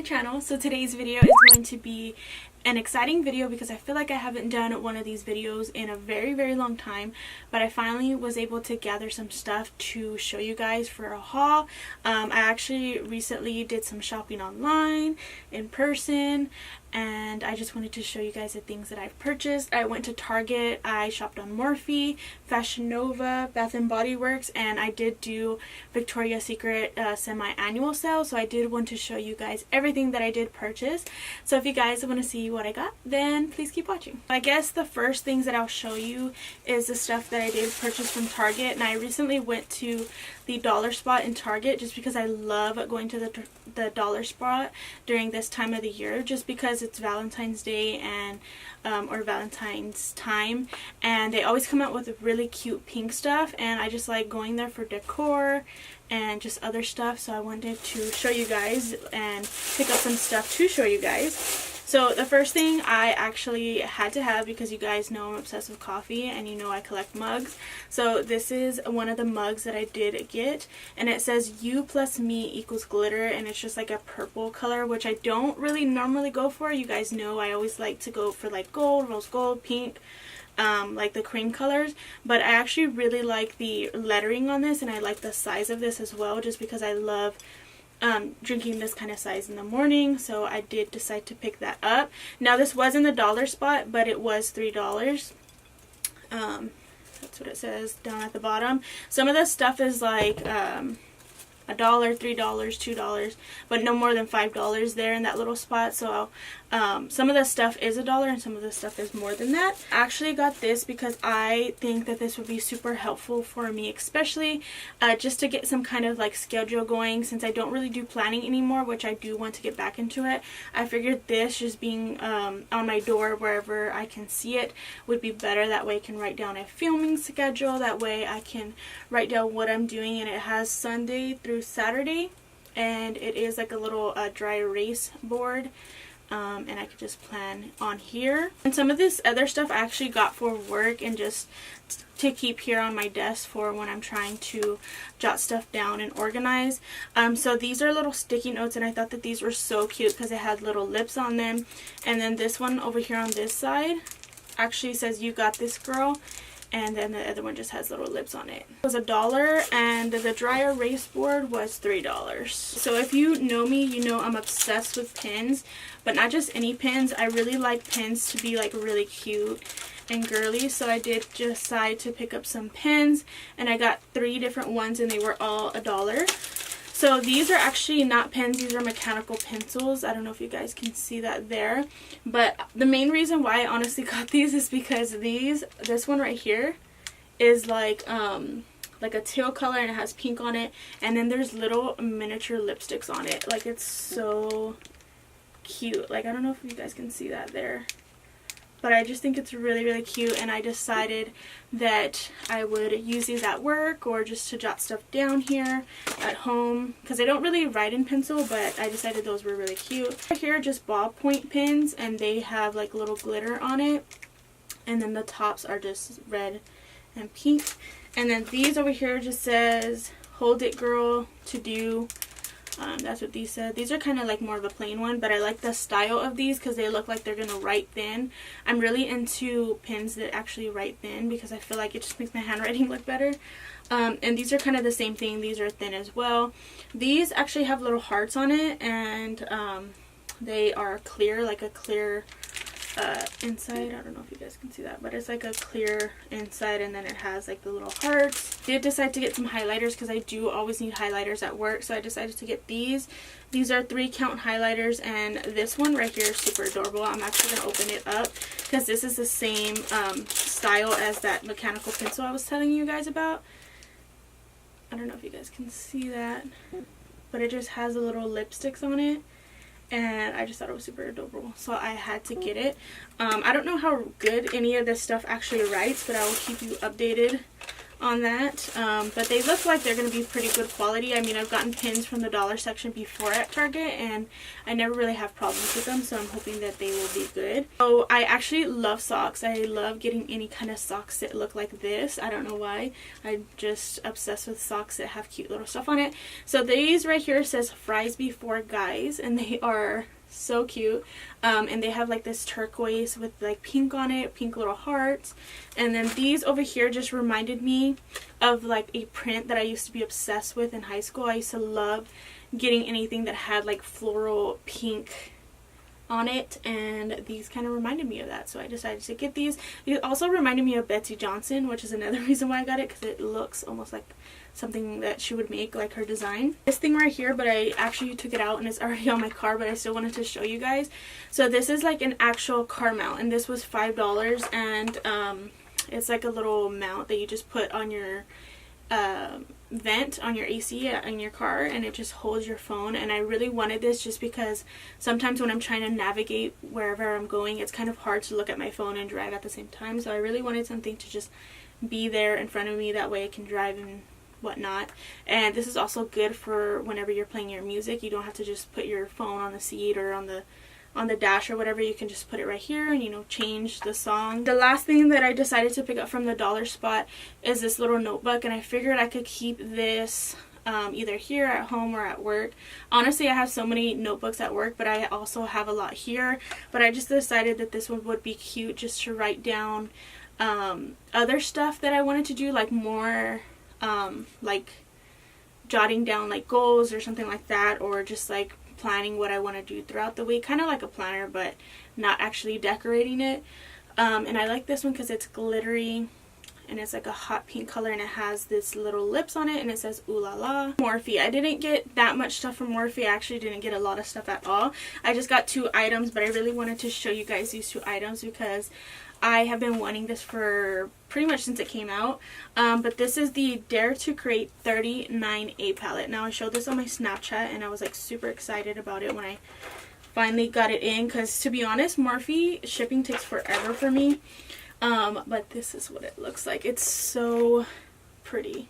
channel. So today's video is going to be an exciting video because I feel like I haven't done one of these videos in a very long time, but I finally was able to gather some stuff to show you guys for a haul. I actually recently did some shopping online, in person, and I just wanted to show you guys the things that I've purchased. I went to Target, I shopped on Morphe, Fashion Nova, Bath & Body Works, and I did do Victoria's Secret semi-annual sale, so I did want to show you guys everything that I did purchase. So if you guys want to see what I got, then please keep watching. I guess the first things that I'll show you is the stuff that I did purchase from Target, and I recently went to the dollar spot in Target just because I love going to the dollar spot during this time of the year, just because it's Valentine's Day and or Valentine's time, and they always come out with really cute pink stuff, and I just like going there for decor and just other stuff. So I wanted to show you guys and pick up some stuff to show you guys. So the first thing I actually had to have, because you guys know I'm obsessed with coffee and you know I collect mugs. So this is one of the mugs that I did get, and it says you plus me equals glitter, and it's just like a purple color, which I don't really normally go for. You guys know I always like to go for like gold, rose gold, pink, like the cream colors, but I actually really like the lettering on this, and I like the size of this as well, just because I love drinking this kind of size in the morning. So I did decide to pick that up. Now this was in the dollar spot, but it was $3. That's what it says down at the bottom. Some of the stuff is like $1, $3, $2, but no more than $5 there in that little spot. So some of the stuff is $1 and some of the stuff is more than that. I actually got this because I think that this would be super helpful for me, especially just to get some kind of like schedule going, since I don't really do planning anymore, which I do want to get back into it. I figured this just being on my door wherever I can see it would be better. That way I can write down a filming schedule, that way I can write down what I'm doing, and it has Sunday through Saturday, and it is like a little dry erase board, and I could just plan on here. And some of this other stuff I actually got for work and just to keep here on my desk for when I'm trying to jot stuff down and organize. So these are little sticky notes, and I thought that these were so cute because it had little lips on them. And then this one over here on this side actually says "You got this, girl," and then the other one just has little lips on it. It was $1, and the dry erase board was $3. So if you know me, you know I'm obsessed with pens, but not just any pens. I really like pens to be like really cute and girly, so I did decide to pick up some pens, and I got 3 different ones, and they were all $1. So these are actually not pens, these are mechanical pencils. I don't know if you guys can see that there, but the main reason why I honestly got these is because this one right here is like a teal color, and it has pink on it, and then there's little miniature lipsticks on it. Like, it's so cute. Like, I don't know if you guys can see that there, but I just think it's really cute, and I decided that I would use these at work or just to jot stuff down here at home, because I don't really write in pencil, but I decided those were really cute. Here are just ballpoint pens, and they have like little glitter on it, and then the tops are just red and pink. And then these over here just says "Hold It, Girl, to do." That's what these said. These are kind of like more of a plain one, but I like the style of these because they look like they're going to write thin. I'm really into pens that actually write thin because I feel like it just makes my handwriting look better. And these are kind of the same thing. These are thin as well. These actually have little hearts on it, and they are clear, like a clear inside. I don't know if you guys can see that, but it's like a clear inside, and then it has like the little hearts. I did decide to get some highlighters because I do always need highlighters at work, so I decided to get these. These are 3 count highlighters, and this one right here is super adorable. I'm actually going to open it up because this is the same style as that mechanical pencil I was telling you guys about. I don't know if you guys can see that, but it just has the little lipsticks on it, and I just thought it was super adorable, so I had to get it. I don't know how good any of this stuff actually writes, but I will keep you updated on that, but they look like they're going to be pretty good quality. I mean, I've gotten pins from the dollar section before at Target, and I never really have problems with them, so I'm hoping that they will be good. So I actually love socks. I love getting any kind of socks that look like this. I don't know why. I'm just obsessed with socks that have cute little stuff on it. So these right here says fries before guys, and they are so cute, and they have like this turquoise with like pink on it, pink little hearts. And then these over here just reminded me of like a print that I used to be obsessed with in high school. I used to love getting anything that had like floral pink on it, and these kind of reminded me of that, so I decided to get these. These also reminded me of Betsy Johnson, which is another reason why I got it, because it looks almost like something that she would make, like her design. This thing right here, but I actually took it out and it's already on my car, but I still wanted to show you guys. So this is like an actual car mount, and this was $5, and it's like a little mount that you just put on your vent on your AC in your car, and it just holds your phone. And I really wanted this just because sometimes when I'm trying to navigate wherever I'm going, it's kind of hard to look at my phone and drive at the same time. So I really wanted something to just be there in front of me, that way I can drive and whatnot. And this is also good for whenever you're playing your music. You don't have to just put your phone on the seat or on the dash or whatever. You can just put it right here and, you know, change the song. The last thing that I decided to pick up from the dollar spot is this little notebook, and I figured I could keep this either here at home or at work. Honestly, I have so many notebooks at work, but I also have a lot here. But I just decided that this one would be cute just to write down other stuff that I wanted to do, like more like jotting down like goals or something like that, or just like planning what I want to do throughout the week, kind of like a planner but not actually decorating it. And I like this one because it's glittery and it's like a hot pink color, and it has this little lips on it, and it says ooh la la. Morphe. I didn't get that much stuff from Morphe. I actually didn't get a lot of stuff at all. I just got 2 items, but I really wanted to show you guys these 2 items because I have been wanting this for pretty much since it came out. But this is the Dare to Create 39A palette. Now I showed this on my Snapchat, and I was like super excited about it when I finally got it in, because to be honest, Morphe shipping takes forever for me. But this is what it looks like. It's so pretty.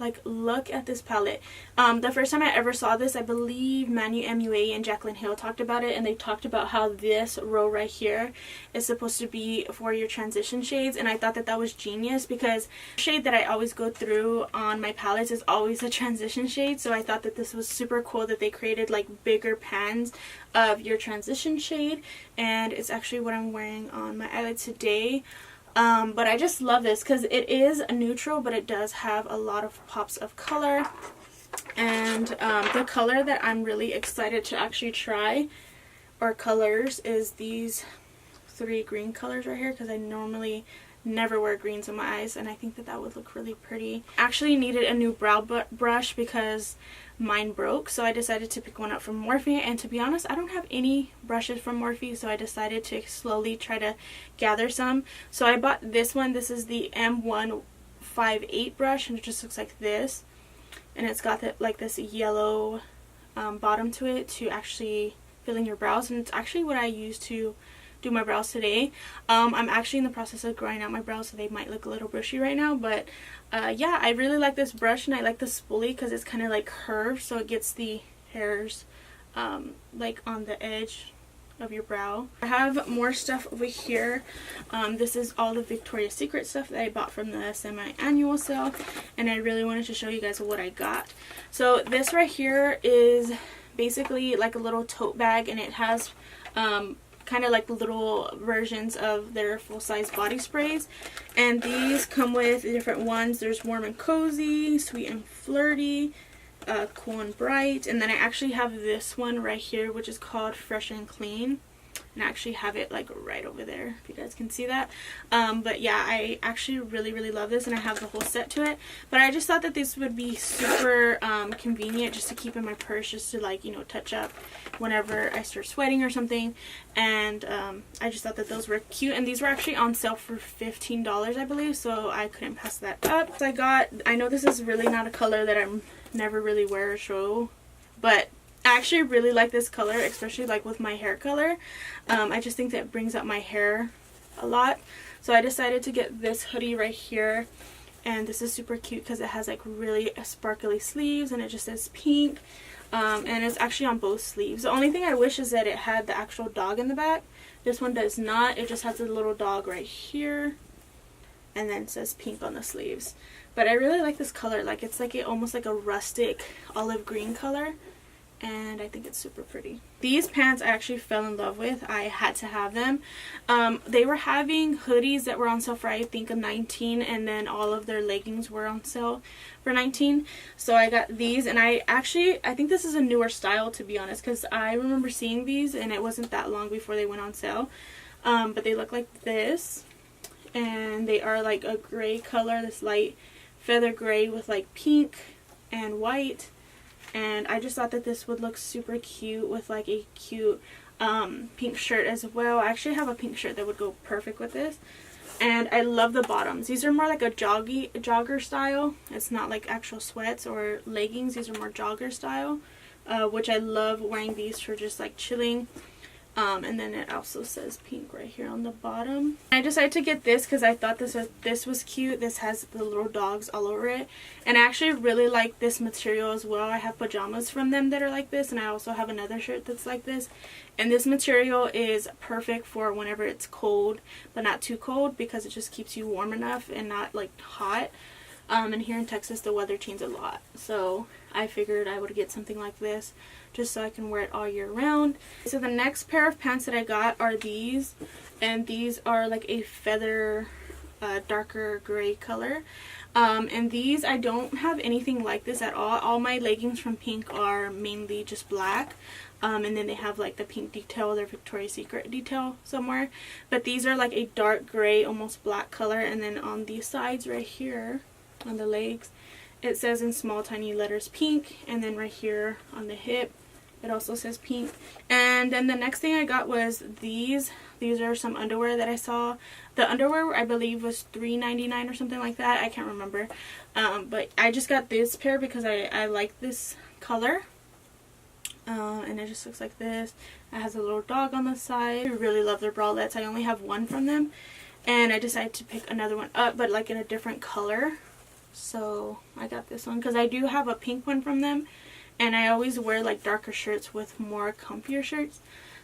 Like, look at this palette. The first time I ever saw this, I believe Manu MUA and Jaclyn Hill talked about it, and they talked about how this row right here is supposed to be for your transition shades, and I thought that that was genius, because the shade that I always go through on my palettes is always a transition shade. So I thought that this was super cool that they created like bigger pans of your transition shade, and it's actually what I'm wearing on my eyelid today. But I just love this because it is a neutral, but it does have a lot of pops of color. And the color that I'm really excited to actually try, or colors, is these 3 green colors right here, because I normally never wear greens in my eyes, and I think that that would look really pretty. Actually needed a new brow brush because mine broke, so I decided to pick one up from Morphe. And to be honest, I don't have any brushes from Morphe, so I decided to slowly try to gather some. So I bought this one. This is the M158 brush, and it just looks like this, and it's got like this yellow bottom to it to actually fill in your brows, and it's actually what I use to do my brows today. I'm actually in the process of growing out my brows, so they might look a little bushy right now, but yeah, I really like this brush, and I like the spoolie because it's kind of like curved, so it gets the hairs like on the edge of your brow. I have more stuff over here. This is all the Victoria's Secret stuff that I bought from the semi-annual sale, and I really wanted to show you guys what I got. So this right here is basically like a little tote bag, and it has kind of like little versions of their full-size body sprays, and these come with different ones. There's Warm and Cozy, Sweet and Flirty, Cool and Bright, and then I actually have this one right here, which is called Fresh and Clean, and I actually have it like right over there if you guys can see that. But yeah, I actually really love this, and I have the whole set to it, but I just thought that this would be super convenient just to keep in my purse, just to, like, you know, touch up whenever I start sweating or something. And I just thought that those were cute, and these were actually on sale for $15, I believe, so I couldn't pass that up. So I know this is really not a color that I'm never really wear or show, but I actually really like this color, especially like with my hair color. I just think that it brings up my hair a lot. So I decided to get this hoodie right here, and this is super cute because it has like really sparkly sleeves, and it just says pink. And it's actually on both sleeves. The only thing I wish is that it had the actual dog in the back. This one does not. It just has a little dog right here, and then it says pink on the sleeves. But I really like this color. Like, it's like almost like a rustic olive green color, and I think it's super pretty. These pants I actually fell in love with. I had to have them. They were having hoodies that were on sale for I think a $19, and then all of their leggings were on sale for $19. So I got these, and I think this is a newer style, to be honest, because I remember seeing these and it wasn't that long before they went on sale. But they look like this, and they are like a gray color, this light feather gray with like pink and white. And I just thought that this would look super cute with like a cute pink shirt as well. I actually have a pink shirt that would go perfect with this. And I love the bottoms. These are more like a jogger style. It's not like actual sweats or leggings. These are more jogger style, which I love wearing these for just like chilling. And then it also says pink right here on the bottom. I decided to get this because I thought this was cute. This has the little dogs all over it, and I actually really like this material as well. I have pajamas from them that are like this, and I also have another shirt that's like this. And this material is perfect for whenever it's cold, but not too cold, because it just keeps you warm enough and not like hot. And here in Texas the weather changes a lot, so I figured I would get something like this just so I can wear it all year round. So the next pair of pants that I got are these, and these are like a feather darker gray color. And these, I don't have anything like this at all. All my leggings from Pink are mainly just black. And then they have like the pink detail, their Victoria's Secret detail somewhere. But these are like a dark gray, almost black color. And then on these sides right here, on the legs, it says in small tiny letters pink. And then right here on the hip, it also says pink. And then the next thing I got was these. These are some underwear that I saw. The underwear I believe was $3.99 or something like that. I can't remember. But I just got this pair because I like this color. And it just looks like this. It has a little dog on the side. I really love their bralettes. I only have one from them. And I decided to pick another one up, but like in a different color. So I got this one because I do have a pink one from them. And I always wear like darker shirts with more comfier shirts.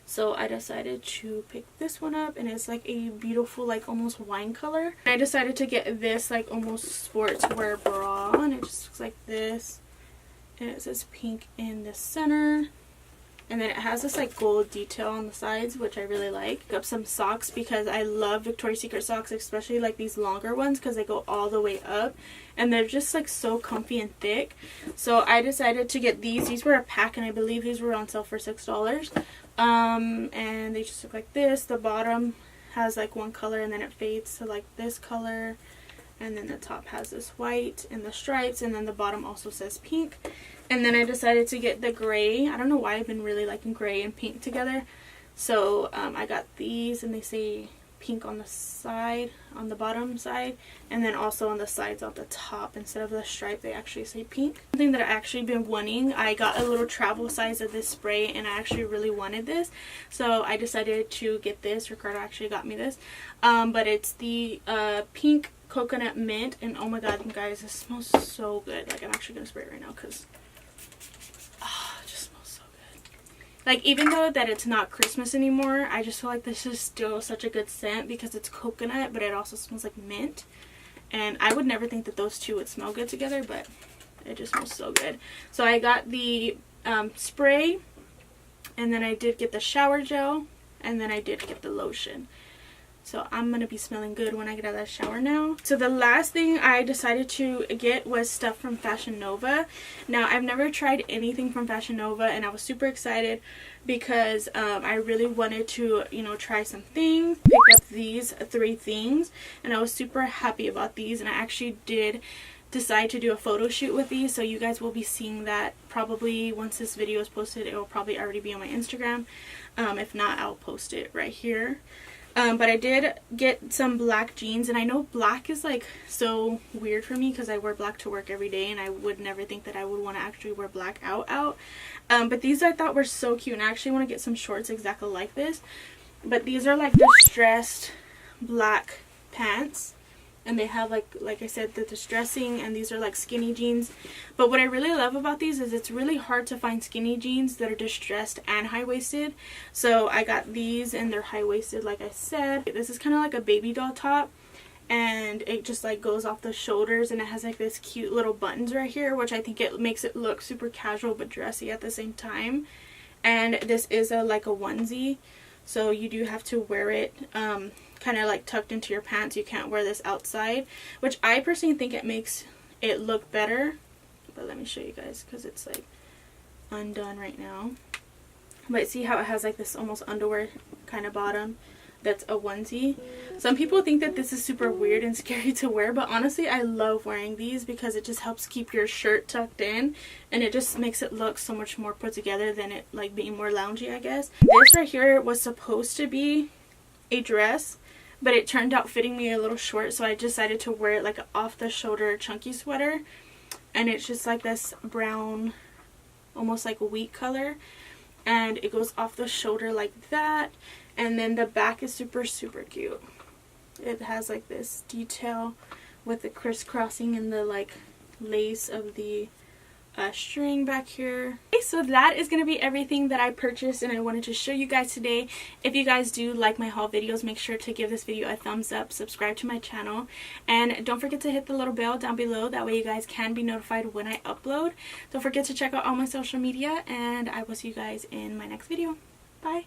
So I decided to pick this one up, and it's like a beautiful like almost wine color. I decided to get this like almost sportswear bra, and it just looks like this. And it says pink in the center. And then it has this like gold detail on the sides, which I really like. Pick up some socks because I love Victoria's Secret socks, especially like these longer ones because they go all the way up. And they're just like so comfy and thick. So I decided to get these. These were a pack, and I believe these were on sale for $6. And they just look like this. The bottom has like one color, and then it fades to like this color. And then the top has this white and the stripes, and then the bottom also says pink. And then I decided to get the gray. I don't know why I've been really liking gray and pink together. So I got these, and they say pink on the side, on the bottom side, and then also on the sides on the top. Instead of the stripe, they actually say pink. Something that I actually been wanting, I got a little travel size of this spray, and I actually really wanted this. So I decided to get this. Ricardo actually got me this. But it's the pink coconut mint, and oh my god, you guys, this smells so good. Like, I'm actually gonna spray it right now because it just smells so good. Like, even though that it's not Christmas anymore, I just feel like this is still such a good scent because it's coconut, but it also smells like mint. And I would never think that those two would smell good together, but it just smells so good. So I got the spray, and then I did get the shower gel, and then I did get the lotion. So I'm going to be smelling good when I get out of that shower now. So the last thing I decided to get was stuff from Fashion Nova. Now, I've never tried anything from Fashion Nova, and I was super excited because I really wanted to, you know, try some things. Pick up these 3 things, and I was super happy about these. And I actually did decide to do a photo shoot with these, so you guys will be seeing that probably once this video is posted. It will probably already be on my Instagram. If not, I'll post it right here. But I did get some black jeans, and I know black is like so weird for me because I wear black to work every day, and I would never think that I would want to actually wear black out. But these I thought were so cute, and I actually want to get some shorts exactly like this. But these are like distressed black pants, and they have like I said, the distressing, and these are like skinny jeans. But what I really love about these is it's really hard to find skinny jeans that are distressed and high-waisted. So I got these, and they're high-waisted like I said. This is kind of like a baby doll top, and it just like goes off the shoulders, and it has like this cute little buttons right here, which I think it makes it look super casual but dressy at the same time. And this is like a onesie, so you do have to wear it kind of like tucked into your pants. You can't wear this outside, which I personally think it makes it look better. But let me show you guys, because it's like undone right now. But see how it has like this almost underwear kind of bottom? That's a onesie. Some people think that this is super weird and scary to wear, but honestly I love wearing these because it just helps keep your shirt tucked in, and it just makes it look so much more put together than it like being more loungy, I guess. This right here was supposed to be a dress, but it turned out fitting me a little short, so I decided to wear it like an off the shoulder chunky sweater. And it's just like this brown, almost like a wheat color, and it goes off the shoulder like that. And then the back is super cute. It has like this detail with the crisscrossing and the like lace of the string back here. Okay, so that is going to be everything that I purchased and I wanted to show you guys today. If you guys do like my haul videos, make sure to give this video a thumbs up, subscribe to my channel, and don't forget to hit the little bell down below. That way you guys can be notified when I upload. Don't forget to check out all my social media, and I will see you guys in my next video. Bye!